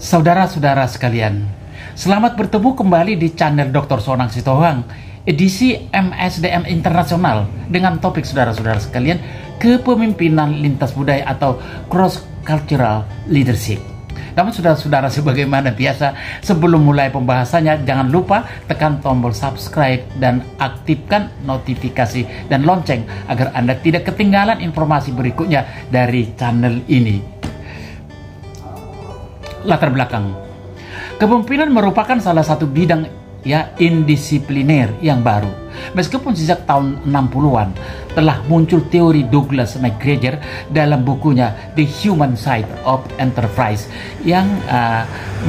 Saudara-saudara sekalian, selamat bertemu kembali di channel Dr. Sonang Sitohang, edisi MSDM Internasional dengan topik saudara-saudara sekalian, kepemimpinan lintas budaya atau Cross Cultural Leadership. Namun saudara-saudara, sebagaimana biasa, sebelum mulai pembahasannya, jangan lupa tekan tombol subscribe dan aktifkan notifikasi dan lonceng agar Anda tidak ketinggalan informasi berikutnya dari channel ini. Latar belakang. Kepemimpinan merupakan salah satu bidang indisipliner yang baru. Meskipun sejak tahun 60-an telah muncul teori Douglas McGregor dalam bukunya The Human Side of Enterprise yang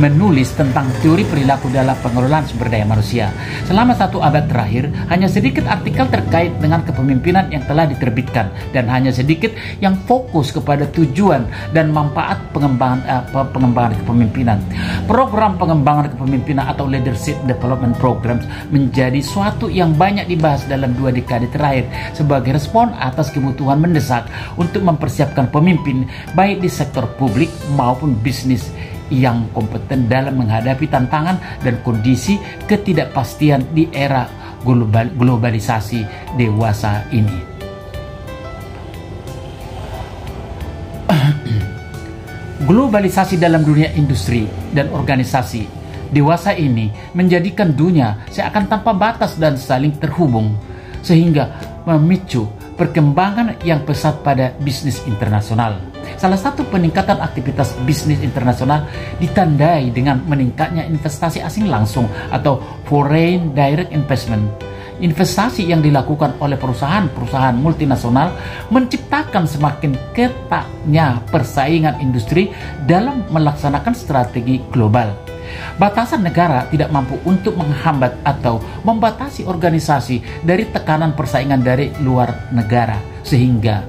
menulis tentang teori perilaku dalam pengelolaan sumber daya manusia. Selama 1 abad terakhir, hanya sedikit artikel terkait dengan kepemimpinan yang telah diterbitkan dan hanya sedikit yang fokus kepada tujuan dan manfaat pengembangan kepemimpinan. Program pengembangan kepemimpinan atau Leadership Development Programs menjadi suatu yang banyak dibahas dalam 2 dekade terakhir sebagai respon atas kebutuhan mendesak untuk mempersiapkan pemimpin baik di sektor publik maupun bisnis yang kompeten dalam menghadapi tantangan dan kondisi ketidakpastian di era globalisasi dewasa ini. Globalisasi dalam dunia industri dan organisasi dewasa ini menjadikan dunia seakan tanpa batas dan saling terhubung, sehingga memicu perkembangan yang pesat pada bisnis internasional. Salah satu peningkatan aktivitas bisnis internasional ditandai dengan meningkatnya investasi asing langsung atau foreign direct investment. Investasi yang dilakukan oleh perusahaan-perusahaan multinasional menciptakan semakin ketatnya persaingan industri dalam melaksanakan strategi global. Batasan negara tidak mampu untuk menghambat atau membatasi organisasi dari tekanan persaingan dari luar negara, sehingga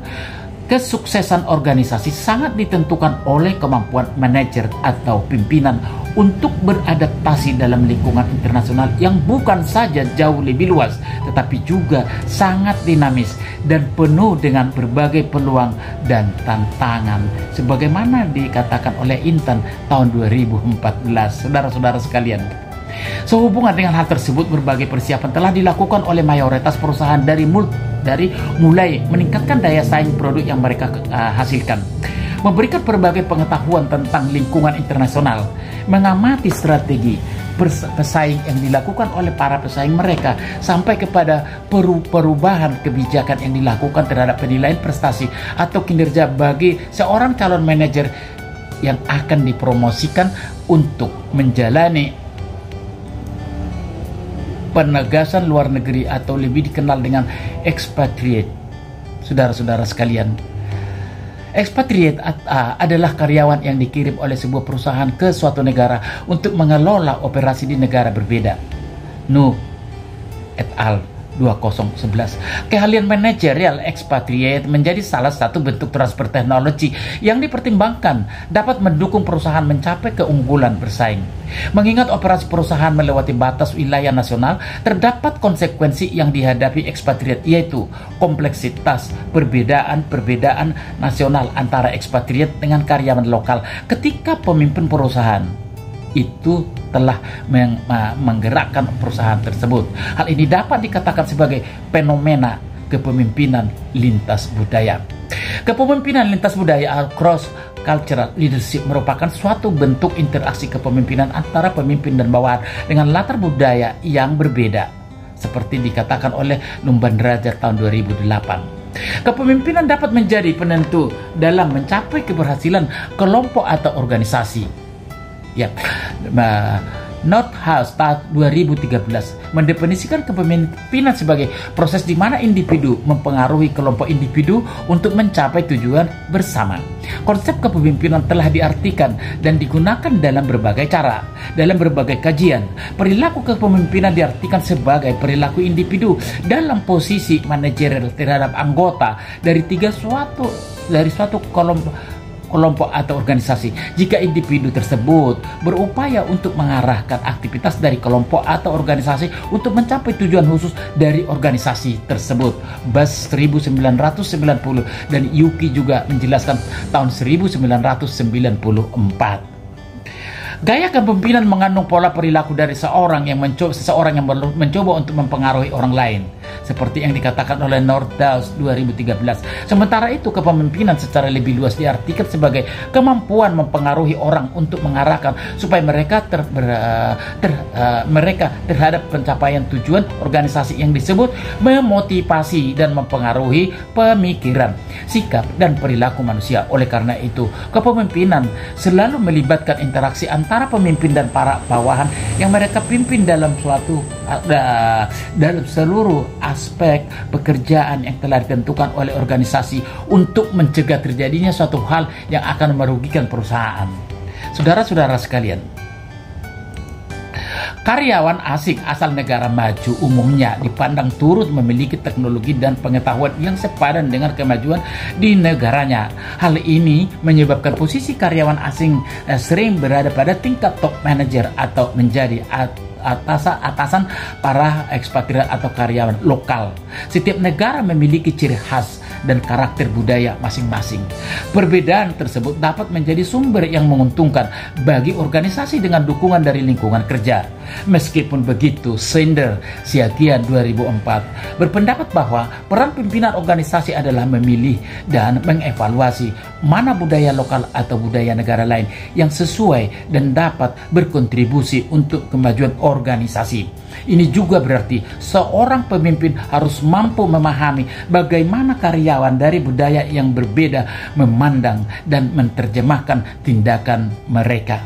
kesuksesan organisasi sangat ditentukan oleh kemampuan manajer atau pimpinan untuk beradaptasi dalam lingkungan internasional yang bukan saja jauh lebih luas, tetapi juga sangat dinamis dan penuh dengan berbagai peluang dan tantangan. Sebagaimana dikatakan oleh Intan tahun 2014, saudara-saudara sekalian. Sehubungan dengan hal tersebut, berbagai persiapan telah dilakukan oleh mayoritas perusahaan dari mulai meningkatkan daya saing produk yang mereka hasilkan, memberikan berbagai pengetahuan tentang lingkungan internasional, mengamati strategi pesaing yang dilakukan oleh para pesaing mereka, sampai kepada perubahan kebijakan yang dilakukan terhadap penilaian prestasi atau kinerja bagi seorang calon manajer yang akan dipromosikan untuk menjalani penegasan luar negeri atau lebih dikenal dengan expatriate. Saudara-saudara sekalian, expatriate adalah karyawan yang dikirim oleh sebuah perusahaan ke suatu negara untuk mengelola operasi di negara berbeda. Nu et al. 2011. Keahlian manajerial expatriate menjadi salah satu bentuk transfer teknologi yang dipertimbangkan dapat mendukung perusahaan mencapai keunggulan bersaing. Mengingat operasi perusahaan melewati batas wilayah nasional, terdapat konsekuensi yang dihadapi expatriate, yaitu kompleksitas perbedaan nasional antara expatriate dengan karyawan lokal ketika pemimpin perusahaan itu telah menggerakkan perusahaan tersebut. Hal ini dapat dikatakan sebagai fenomena kepemimpinan lintas budaya. Kepemimpinan lintas budaya Cross Cultural Leadership merupakan suatu bentuk interaksi kepemimpinan antara pemimpin dan bawahan dengan latar budaya yang berbeda, seperti dikatakan oleh Lumban Derajat tahun 2008. Kepemimpinan dapat menjadi penentu dalam mencapai keberhasilan kelompok atau organisasi. Nordhaus tahun 2013 mendefinisikan kepemimpinan sebagai proses di mana individu mempengaruhi kelompok individu untuk mencapai tujuan bersama. Konsep kepemimpinan telah diartikan dan digunakan dalam berbagai cara. Dalam berbagai kajian, perilaku kepemimpinan diartikan sebagai perilaku individu dalam posisi manajerial terhadap anggota dari suatu kelompok atau organisasi. Jika individu tersebut berupaya untuk mengarahkan aktivitas dari kelompok atau organisasi untuk mencapai tujuan khusus dari organisasi tersebut. Bass 1990 dan Yuki juga menjelaskan tahun 1994. Gaya kepemimpinan mengandung pola perilaku dari seseorang yang mencoba untuk mempengaruhi orang lain, seperti yang dikatakan oleh Nordhaus 2013. Sementara itu, kepemimpinan secara lebih luas diartikan sebagai kemampuan mempengaruhi orang untuk mengarahkan supaya mereka terhadap pencapaian tujuan organisasi yang disebut memotivasi dan mempengaruhi pemikiran, sikap, dan perilaku manusia. Oleh karena itu, kepemimpinan selalu melibatkan interaksi antara pemimpin dan para bawahan yang mereka pimpin dalam seluruh aspek pekerjaan yang telah ditentukan oleh organisasi untuk mencegah terjadinya suatu hal yang akan merugikan perusahaan. Saudara-saudara sekalian, karyawan asing asal negara maju umumnya dipandang turut memiliki teknologi dan pengetahuan yang sepadan dengan kemajuan di negaranya. Hal ini menyebabkan posisi karyawan asing sering berada pada tingkat top manager atau menjadi atasan para ekspatriat atau karyawan lokal. Setiap negara memiliki ciri khas dan karakter budaya masing-masing. Perbedaan tersebut dapat menjadi sumber yang menguntungkan bagi organisasi dengan dukungan dari lingkungan kerja. Meskipun begitu, Sender Siagian 2004 berpendapat bahwa peran pimpinan organisasi adalah memilih dan mengevaluasi mana budaya lokal atau budaya negara lain yang sesuai dan dapat berkontribusi untuk kemajuan organisasi. Ini juga berarti seorang pemimpin harus mampu memahami bagaimana karyawan dari budaya yang berbeda memandang dan menerjemahkan tindakan mereka.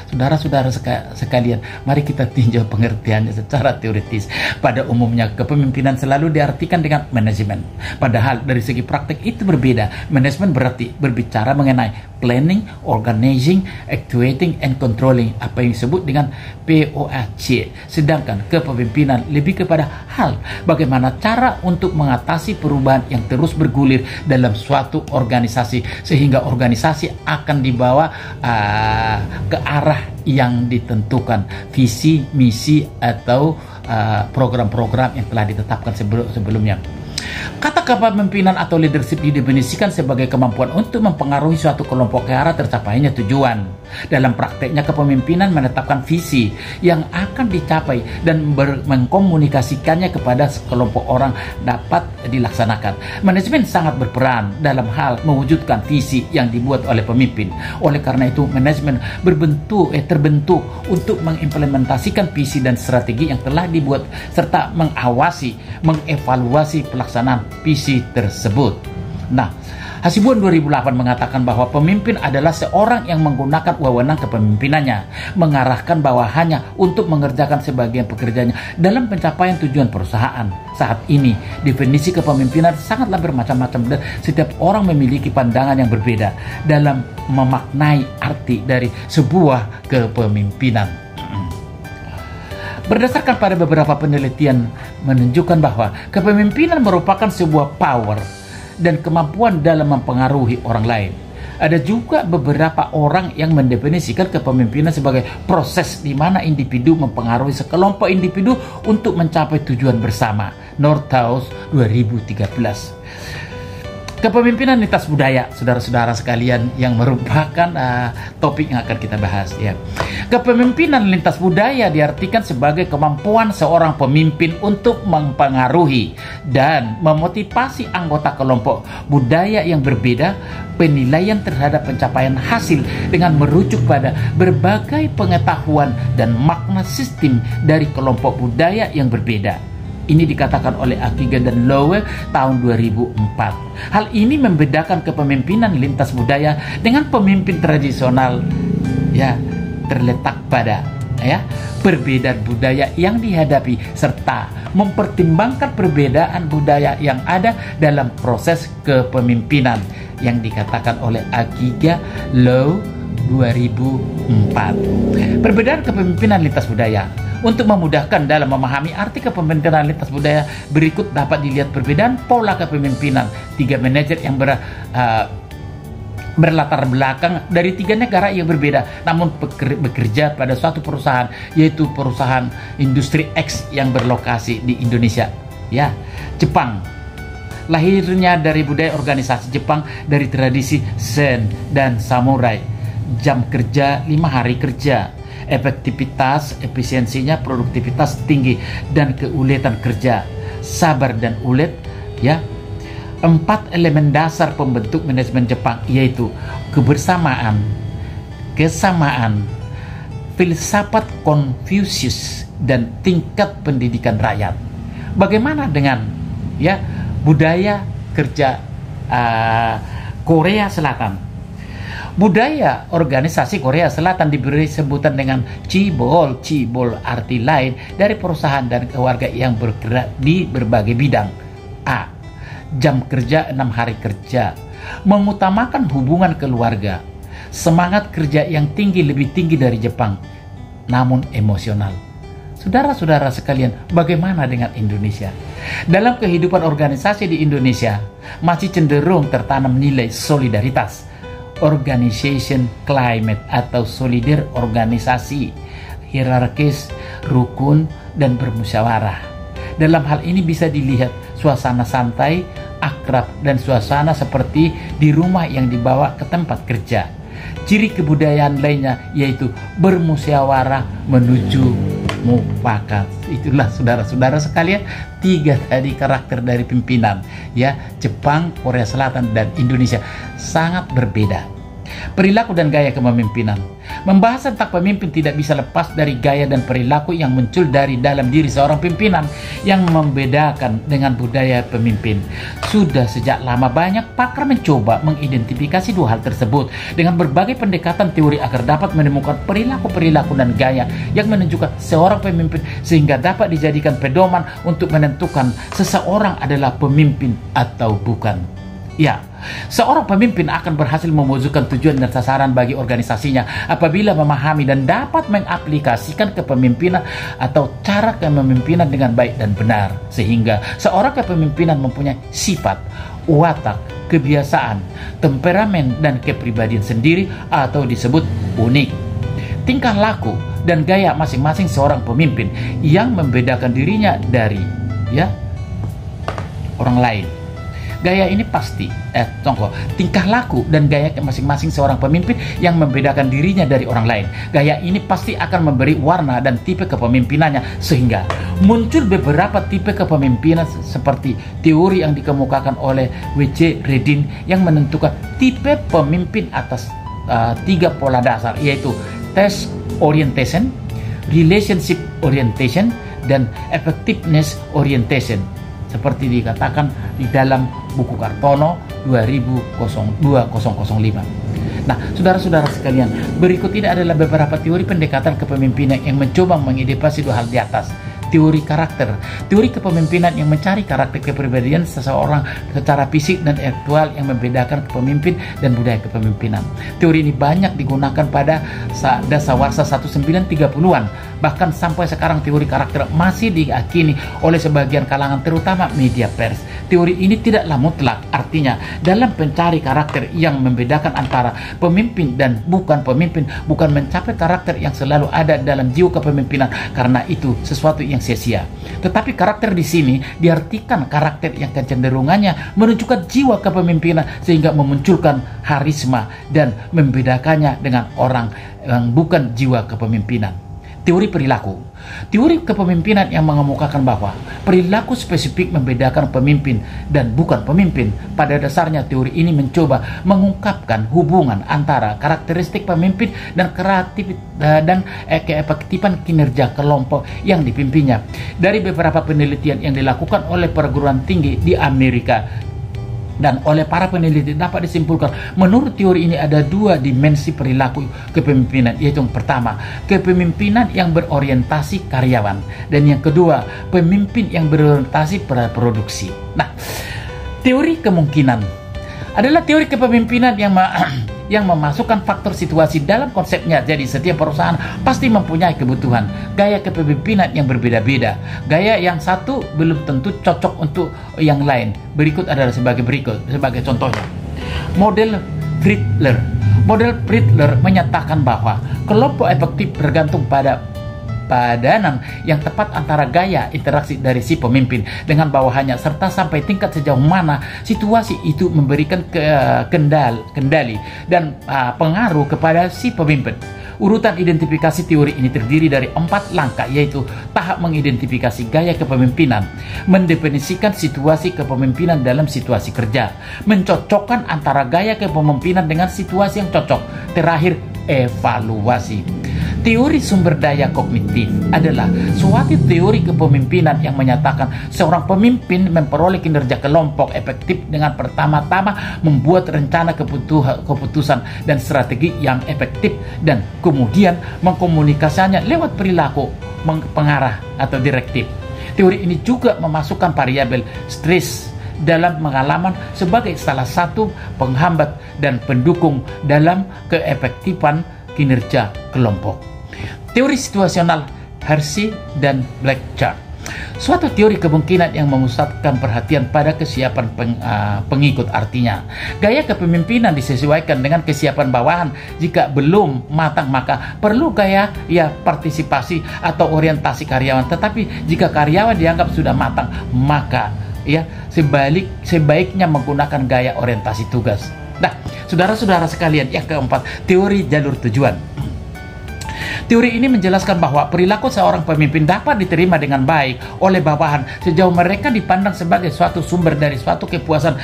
Saudara-saudara sekalian, mari kita tinjau pengertiannya secara teoritis. Pada umumnya, kepemimpinan selalu diartikan dengan manajemen. Padahal dari segi praktik itu berbeda. Manajemen berarti berbicara mengenai planning, organizing, actuating, and controlling, apa yang disebut dengan POAC. Sedangkan kepemimpinan lebih kepada hal bagaimana cara untuk mengatasi perubahan yang terus bergulir dalam suatu organisasi, sehingga organisasi akan dibawa ke arah yang ditentukan, visi, misi, atau program-program yang telah ditetapkan sebelumnya. Kata kepemimpinan atau leadership didefinisikan sebagai kemampuan untuk mempengaruhi suatu kelompok ke arah tercapainya tujuan. Dalam prakteknya, kepemimpinan menetapkan visi yang akan dicapai dan mengkomunikasikannya kepada sekelompok orang dapat dilaksanakan. Manajemen sangat berperan dalam hal mewujudkan visi yang dibuat oleh pemimpin. Oleh karena itu, manajemen terbentuk untuk mengimplementasikan visi dan strategi yang telah dibuat serta mengevaluasi pelaksanaan visi tersebut. Nah, Hasibuan 2008 mengatakan bahwa pemimpin adalah seorang yang menggunakan wewenang kepemimpinannya, mengarahkan bawahannya untuk mengerjakan sebagian pekerjaannya dalam pencapaian tujuan perusahaan. Saat ini, definisi kepemimpinan sangatlah bermacam-macam dan setiap orang memiliki pandangan yang berbeda dalam memaknai arti dari sebuah kepemimpinan. Berdasarkan pada beberapa penelitian menunjukkan bahwa kepemimpinan merupakan sebuah power dan kemampuan dalam mempengaruhi orang lain. Ada juga beberapa orang yang mendefinisikan kepemimpinan sebagai proses di mana individu mempengaruhi sekelompok individu untuk mencapai tujuan bersama. Nordhaus 2013. Kepemimpinan lintas budaya, saudara-saudara sekalian, yang merupakan topik yang akan kita bahas, ya. Kepemimpinan lintas budaya diartikan sebagai kemampuan seorang pemimpin untuk mempengaruhi dan memotivasi anggota kelompok budaya yang berbeda, penilaian terhadap pencapaian hasil dengan merujuk pada berbagai pengetahuan dan makna sistem dari kelompok budaya yang berbeda. Ini dikatakan oleh Akiga dan Lowe tahun 2004. Hal ini membedakan kepemimpinan lintas budaya dengan pemimpin tradisional, ya, terletak pada perbedaan budaya yang dihadapi serta mempertimbangkan perbedaan budaya yang ada dalam proses kepemimpinan yang dikatakan oleh Akiga, Lowe 2004. Perbedaan kepemimpinan lintas budaya. Untuk memudahkan dalam memahami arti kepemimpinan lintas budaya, berikut dapat dilihat perbedaan pola kepemimpinan tiga manajer yang berlatar belakang dari tiga negara yang berbeda, namun bekerja pada suatu perusahaan, yaitu perusahaan industri X yang berlokasi di Indonesia. Ya, Jepang. Lahirnya dari budaya organisasi Jepang dari tradisi Zen dan Samurai. Jam kerja 5 hari kerja. efektivitas, efisiensinya, produktivitas tinggi, dan keuletan kerja, sabar dan ulet, ya. 4 elemen dasar pembentuk manajemen Jepang yaitu kebersamaan, kesamaan, filsafat Konfusius, dan tingkat pendidikan rakyat. Bagaimana dengan budaya kerja Korea Selatan? Budaya organisasi Korea Selatan diberi sebutan dengan Chaebol. Chaebol arti lain dari perusahaan dan keluarga yang bergerak di berbagai bidang. A. Jam kerja 6 hari kerja, mengutamakan hubungan keluarga, semangat kerja yang tinggi, lebih tinggi dari Jepang, namun emosional. Saudara-saudara sekalian, bagaimana dengan Indonesia? Dalam kehidupan organisasi di Indonesia, masih cenderung tertanam nilai solidaritas, organization climate atau solidar organisasi, hierarkis, rukun, dan bermusyawarah. Dalam hal ini bisa dilihat suasana santai, akrab, dan suasana seperti di rumah yang dibawa ke tempat kerja. Ciri kebudayaan lainnya yaitu bermusyawarah menuju mufakat. Itulah saudara-saudara sekalian 3 tadi karakter dari pimpinan, Jepang, Korea Selatan, dan Indonesia sangat berbeda. Perilaku dan gaya kepemimpinan. Membahas tentang pemimpin tidak bisa lepas dari gaya dan perilaku yang muncul dari dalam diri seorang pimpinan yang membedakan dengan budaya pemimpin. Sudah sejak lama banyak pakar mencoba mengidentifikasi 2 hal tersebut dengan berbagai pendekatan teori agar dapat menemukan perilaku-perilaku dan gaya yang menunjukkan seorang pemimpin sehingga dapat dijadikan pedoman untuk menentukan seseorang adalah pemimpin atau bukan. Ya, seorang pemimpin akan berhasil mewujudkan tujuan dan sasaran bagi organisasinya apabila memahami dan dapat mengaplikasikan kepemimpinan atau cara kepemimpinan dengan baik dan benar, sehingga seorang kepemimpinan mempunyai sifat, watak, kebiasaan, temperamen, dan kepribadian sendiri atau disebut unik. Tingkah laku dan gaya masing-masing seorang pemimpin yang membedakan dirinya dari orang lain. Gaya ini pasti, tingkah laku dan gaya masing-masing seorang pemimpin yang membedakan dirinya dari orang lain. Gaya ini pasti akan memberi warna dan tipe kepemimpinannya sehingga muncul beberapa tipe kepemimpinan seperti teori yang dikemukakan oleh W.C. Redin yang menentukan tipe pemimpin atas 3 pola dasar, yaitu task orientation, relationship orientation, dan effectiveness orientation, seperti dikatakan di dalam buku Kartono 2005. Nah, saudara-saudara sekalian, berikut ini adalah beberapa teori pendekatan kepemimpinan yang mencoba mengidentifikasi 2 hal di atas. Teori karakter, teori kepemimpinan yang mencari karakter kepribadian seseorang secara fisik dan intelektual yang membedakan kepemimpin dan budaya kepemimpinan. Teori ini banyak digunakan pada dasawarsa 1930-an. Bahkan sampai sekarang teori karakter masih diyakini oleh sebagian kalangan, terutama media pers. Teori ini tidaklah mutlak, artinya dalam mencari karakter yang membedakan antara pemimpin dan bukan pemimpin, bukan mencapai karakter yang selalu ada dalam jiwa kepemimpinan, karena itu sesuatu yang sia-sia. Tetapi karakter di sini diartikan karakter yang kecenderungannya menunjukkan jiwa kepemimpinan sehingga memunculkan harisma dan membedakannya dengan orang yang bukan jiwa kepemimpinan. Teori perilaku. Teori kepemimpinan yang mengemukakan bahwa perilaku spesifik membedakan pemimpin dan bukan pemimpin. Pada dasarnya teori ini mencoba mengungkapkan hubungan antara karakteristik pemimpin dan keefektifan kinerja kelompok yang dipimpinnya. Dari beberapa penelitian yang dilakukan oleh perguruan tinggi di Amerika dan oleh para peneliti dapat disimpulkan, menurut teori ini ada 2 dimensi perilaku kepemimpinan, yaitu yang pertama, kepemimpinan yang berorientasi karyawan, dan yang kedua, pemimpin yang berorientasi pada produksi. Nah, teori kemungkinan adalah teori kepemimpinan yang memasukkan faktor situasi dalam konsepnya. Jadi setiap perusahaan pasti mempunyai kebutuhan gaya kepemimpinan yang berbeda-beda. Gaya yang satu belum tentu cocok untuk yang lain. Berikut adalah sebagai contohnya. Model Friedler. Model Friedler menyatakan bahwa kelompok efektif bergantung pada padanan yang tepat antara gaya interaksi dari si pemimpin dengan bawahannya, serta sampai tingkat sejauh mana situasi itu memberikan kendali dan pengaruh kepada si pemimpin. Urutan identifikasi teori ini terdiri dari 4 langkah, yaitu tahap mengidentifikasi gaya kepemimpinan, mendefinisikan situasi kepemimpinan dalam situasi kerja, mencocokkan antara gaya kepemimpinan dengan situasi yang cocok, terakhir evaluasi. Teori sumber daya kognitif adalah suatu teori kepemimpinan yang menyatakan seorang pemimpin memperoleh kinerja kelompok efektif dengan pertama-tama membuat rencana keputusan dan strategi yang efektif dan kemudian mengkomunikasikannya lewat perilaku pengarah atau direktif. Teori ini juga memasukkan variabel stres dalam pengalaman sebagai salah satu penghambat dan pendukung dalam keefektifan kinerja kelompok. Teori situasional Hersey dan Blackchart, suatu teori kemungkinan yang memusatkan perhatian pada kesiapan pengikut. Artinya, gaya kepemimpinan disesuaikan dengan kesiapan bawahan. Jika belum matang, maka perlu gaya partisipasi atau orientasi karyawan. Tetapi jika karyawan dianggap sudah matang, maka sebaiknya menggunakan gaya orientasi tugas. Nah, saudara-saudara sekalian, yang keempat, teori jalur tujuan. Teori ini menjelaskan bahwa perilaku seorang pemimpin dapat diterima dengan baik oleh bawahan sejauh mereka dipandang sebagai suatu sumber dari suatu kepuasan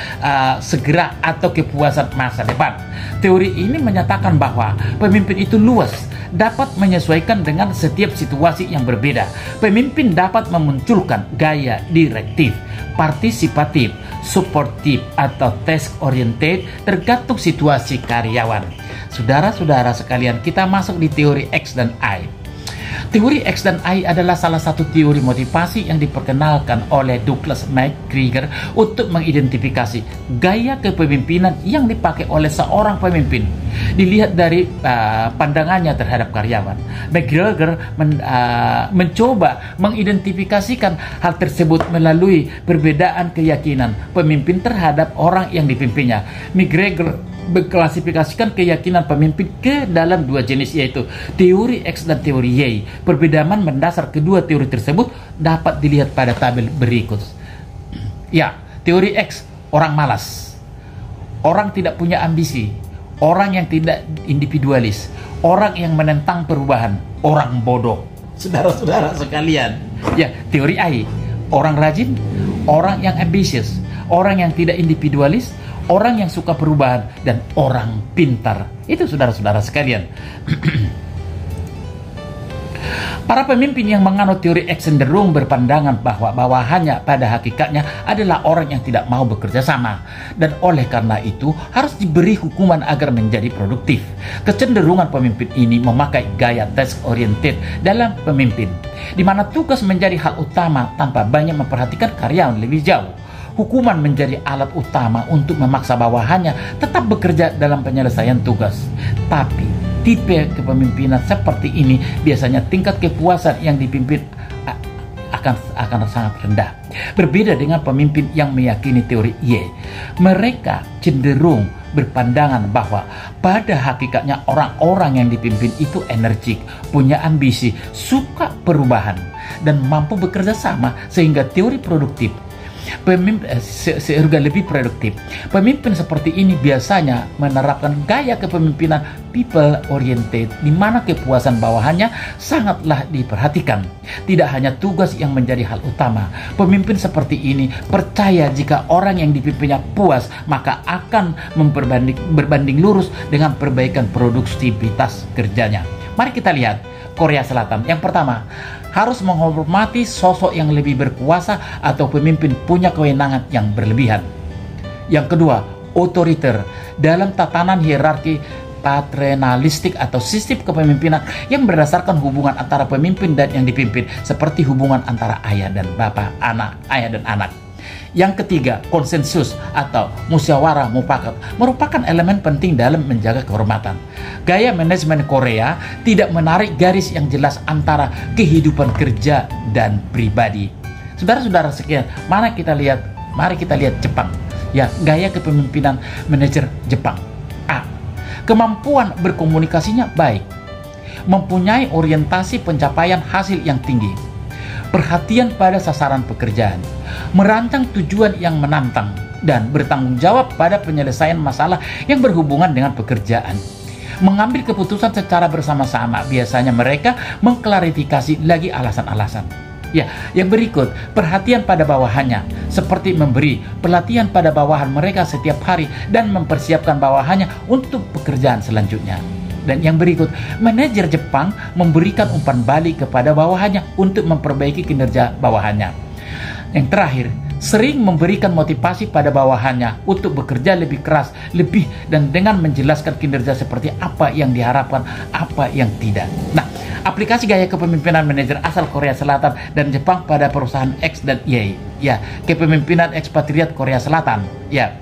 segera atau kepuasan masa depan. Teori ini menyatakan bahwa pemimpin itu luas, dapat menyesuaikan dengan setiap situasi yang berbeda. Pemimpin dapat memunculkan gaya direktif, partisipatif, supportif, atau task oriented tergantung situasi karyawan. Saudara-saudara sekalian, kita masuk di teori X dan I. Teori X dan I adalah salah satu teori motivasi yang diperkenalkan oleh Douglas McGregor untuk mengidentifikasi gaya kepemimpinan yang dipakai oleh seorang pemimpin dilihat dari pandangannya terhadap karyawan. McGregor mencoba mengidentifikasikan hal tersebut melalui perbedaan keyakinan pemimpin terhadap orang yang dipimpinnya. McGregor mengklasifikasikan keyakinan pemimpin ke dalam 2 jenis, yaitu teori X dan teori Y. Perbedaan mendasar kedua teori tersebut dapat dilihat pada tabel berikut. Ya, teori X, orang malas, orang tidak punya ambisi, orang yang tidak individualis, orang yang menentang perubahan, orang bodoh. Saudara-saudara sekalian, ya, teori I, orang rajin, orang yang ambisius, orang yang tidak individualis, orang yang suka perubahan, dan orang pintar. Itu saudara-saudara sekalian. Para pemimpin yang menganut teori X cenderung berpandangan bahwa bawahannya pada hakikatnya adalah orang yang tidak mau bekerja sama, dan oleh karena itu harus diberi hukuman agar menjadi produktif. Kecenderungan pemimpin ini memakai gaya task oriented dalam pemimpin, di mana tugas menjadi hal utama tanpa banyak memperhatikan karyawan lebih jauh. Hukuman menjadi alat utama untuk memaksa bawahannya tetap bekerja dalam penyelesaian tugas. Tapi tipe kepemimpinan seperti ini biasanya tingkat kepuasan yang dipimpin akan sangat rendah. Berbeda dengan pemimpin yang meyakini teori Y. Mereka cenderung berpandangan bahwa pada hakikatnya orang-orang yang dipimpin itu energik, punya ambisi, suka perubahan, dan mampu bekerja sama sehingga teori produktif sehingga lebih produktif. Pemimpin seperti ini biasanya menerapkan gaya kepemimpinan people oriented, di mana kepuasan bawahannya sangatlah diperhatikan. Tidak hanya tugas yang menjadi hal utama. Pemimpin seperti ini percaya jika orang yang dipimpinnya puas, maka akan berbanding lurus dengan perbaikan produktivitas kerjanya. Mari kita lihat Korea Selatan. Yang pertama, harus menghormati sosok yang lebih berkuasa atau pemimpin punya kewenangan yang berlebihan. Yang kedua, otoriter dalam tatanan hierarki paternalistik atau sistem kepemimpinan yang berdasarkan hubungan antara pemimpin dan yang dipimpin, seperti hubungan antara ayah dan bapak, ayah dan anak. Yang ketiga, konsensus atau musyawarah mufakat merupakan elemen penting dalam menjaga kehormatan. Gaya manajemen Korea tidak menarik garis yang jelas antara kehidupan kerja dan pribadi. Saudara-saudara sekalian, mari kita lihat Jepang. Ya, gaya kepemimpinan manajer Jepang. A. Kemampuan berkomunikasinya baik. Mempunyai orientasi pencapaian hasil yang tinggi. Perhatian pada sasaran pekerjaan, merancang tujuan yang menantang, dan bertanggung jawab pada penyelesaian masalah yang berhubungan dengan pekerjaan. mengambil keputusan secara bersama-sama. Biasanya mereka mengklarifikasi lagi alasan-alasan. Ya, yang berikut, perhatian pada bawahannya, seperti memberi pelatihan pada bawahan mereka setiap hari dan mempersiapkan bawahannya untuk pekerjaan selanjutnya. Dan yang berikut, manajer Jepang memberikan umpan balik kepada bawahannya untuk memperbaiki kinerja bawahannya. Yang terakhir, sering memberikan motivasi pada bawahannya untuk bekerja lebih keras, lebih, dan dengan menjelaskan kinerja seperti apa yang diharapkan, apa yang tidak. Nah, aplikasi gaya kepemimpinan manajer asal Korea Selatan dan Jepang pada perusahaan X dan Y. Ya, kepemimpinan ekspatriat Korea Selatan. Ya,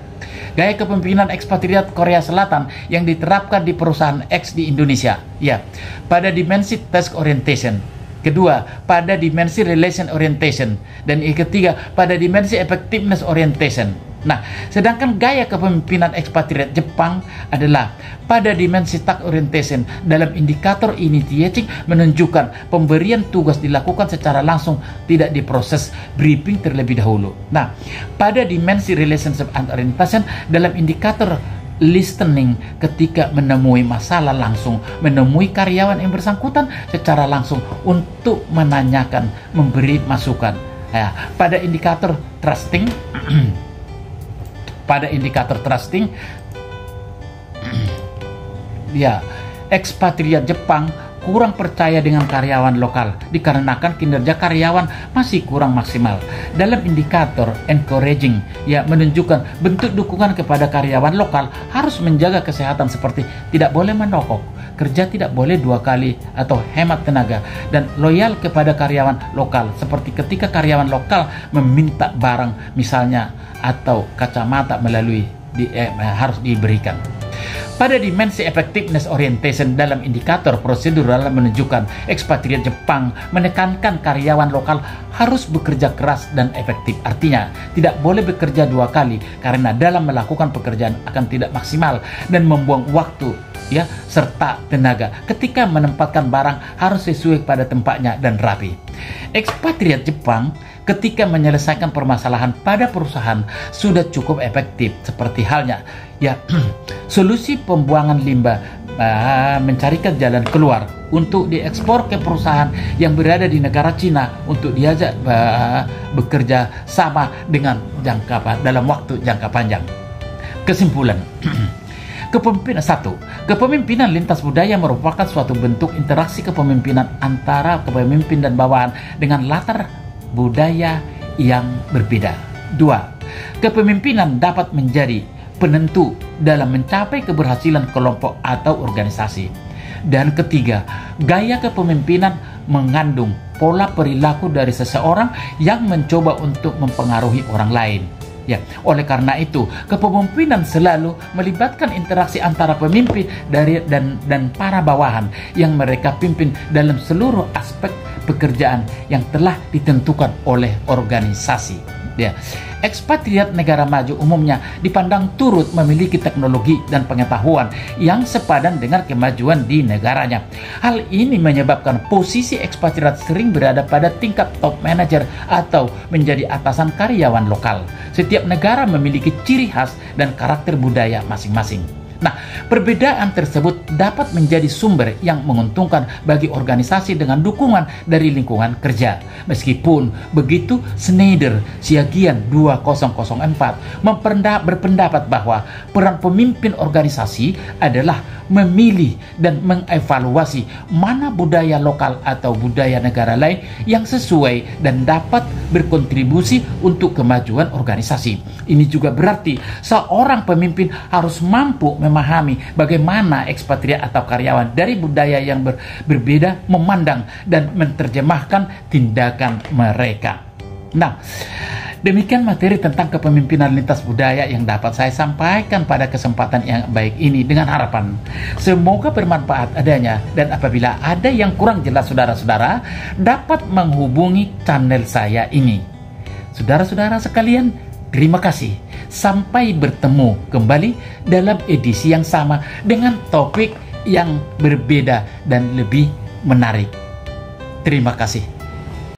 gaya kepemimpinan ekspatriat Korea Selatan yang diterapkan di perusahaan X di Indonesia. Ya, pada dimensi task orientation. Kedua, pada dimensi relation orientation. Dan yang ketiga, pada dimensi effectiveness orientation. Nah, sedangkan gaya kepemimpinan ekspatriat Jepang adalah pada dimensi task orientation. Dalam indikator initiating menunjukkan pemberian tugas dilakukan secara langsung, tidak diproses briefing terlebih dahulu. Nah, pada dimensi relationship and orientation, dalam indikator listening, ketika menemui masalah langsung, menemui karyawan yang bersangkutan secara langsung untuk menanyakan, memberi masukan. Ya, pada indikator trusting, pada indikator trusting, ya, ekspatriat Jepang kurang percaya dengan karyawan lokal dikarenakan kinerja karyawan masih kurang maksimal. Dalam indikator encouraging, ya, menunjukkan bentuk dukungan kepada karyawan lokal harus menjaga kesehatan seperti tidak boleh menokok, kerja tidak boleh 2 kali atau hemat tenaga, dan loyal kepada karyawan lokal seperti ketika karyawan lokal meminta barang misalnya atau kacamata melalui harus diberikan. Pada dimensi effectiveness orientation, dalam indikator prosedural menunjukkan ekspatriat Jepang menekankan karyawan lokal harus bekerja keras dan efektif. Artinya, tidak boleh bekerja 2 kali karena dalam melakukan pekerjaan akan tidak maksimal dan membuang waktu, ya, serta tenaga. Ketika menempatkan barang harus sesuai pada tempatnya dan rapi. Ekspatriat Jepang ketika menyelesaikan permasalahan pada perusahaan sudah cukup efektif, seperti halnya, ya, solusi pembuangan limbah, mencarikan jalan keluar untuk diekspor ke perusahaan yang berada di negara Cina untuk diajak bekerja sama dengan dalam waktu jangka panjang. Kesimpulan. Kepemimpinan lintas budaya merupakan suatu bentuk interaksi kepemimpinan antara kepemimpin dan bawahan dengan latar budaya yang berbeda. 2. Kepemimpinan dapat menjadi penentu dalam mencapai keberhasilan kelompok atau organisasi. Dan ketiga, gaya kepemimpinan mengandung pola perilaku dari seseorang yang mencoba untuk mempengaruhi orang lain. Ya, oleh karena itu, kepemimpinan selalu melibatkan interaksi antara pemimpin dan para bawahan yang mereka pimpin dalam seluruh aspek pekerjaan yang telah ditentukan oleh organisasi. Ya, ekspatriat negara maju umumnya dipandang turut memiliki teknologi dan pengetahuan yang sepadan dengan kemajuan di negaranya. Hal ini menyebabkan posisi ekspatriat sering berada pada tingkat top manager atau menjadi atasan karyawan lokal. Setiap negara memiliki ciri khas dan karakter budaya masing-masing. Nah, perbedaan tersebut dapat menjadi sumber yang menguntungkan bagi organisasi dengan dukungan dari lingkungan kerja. Meskipun begitu, Schneider Siagian 2004 berpendapat bahwa peran pemimpin organisasi adalah memilih dan mengevaluasi mana budaya lokal atau budaya negara lain yang sesuai dan dapat berkontribusi untuk kemajuan organisasi. Ini juga berarti seorang pemimpin harus mampu memahami bagaimana ekspatriat atau karyawan dari budaya yang berbeda memandang dan menerjemahkan tindakan mereka. Nah, demikian materi tentang kepemimpinan lintas budaya yang dapat saya sampaikan pada kesempatan yang baik ini, dengan harapan semoga bermanfaat adanya, dan apabila ada yang kurang jelas saudara-saudara dapat menghubungi channel saya ini. Saudara-saudara sekalian, terima kasih. Sampai bertemu kembali dalam edisi yang sama dengan topik yang berbeda dan lebih menarik. Terima kasih.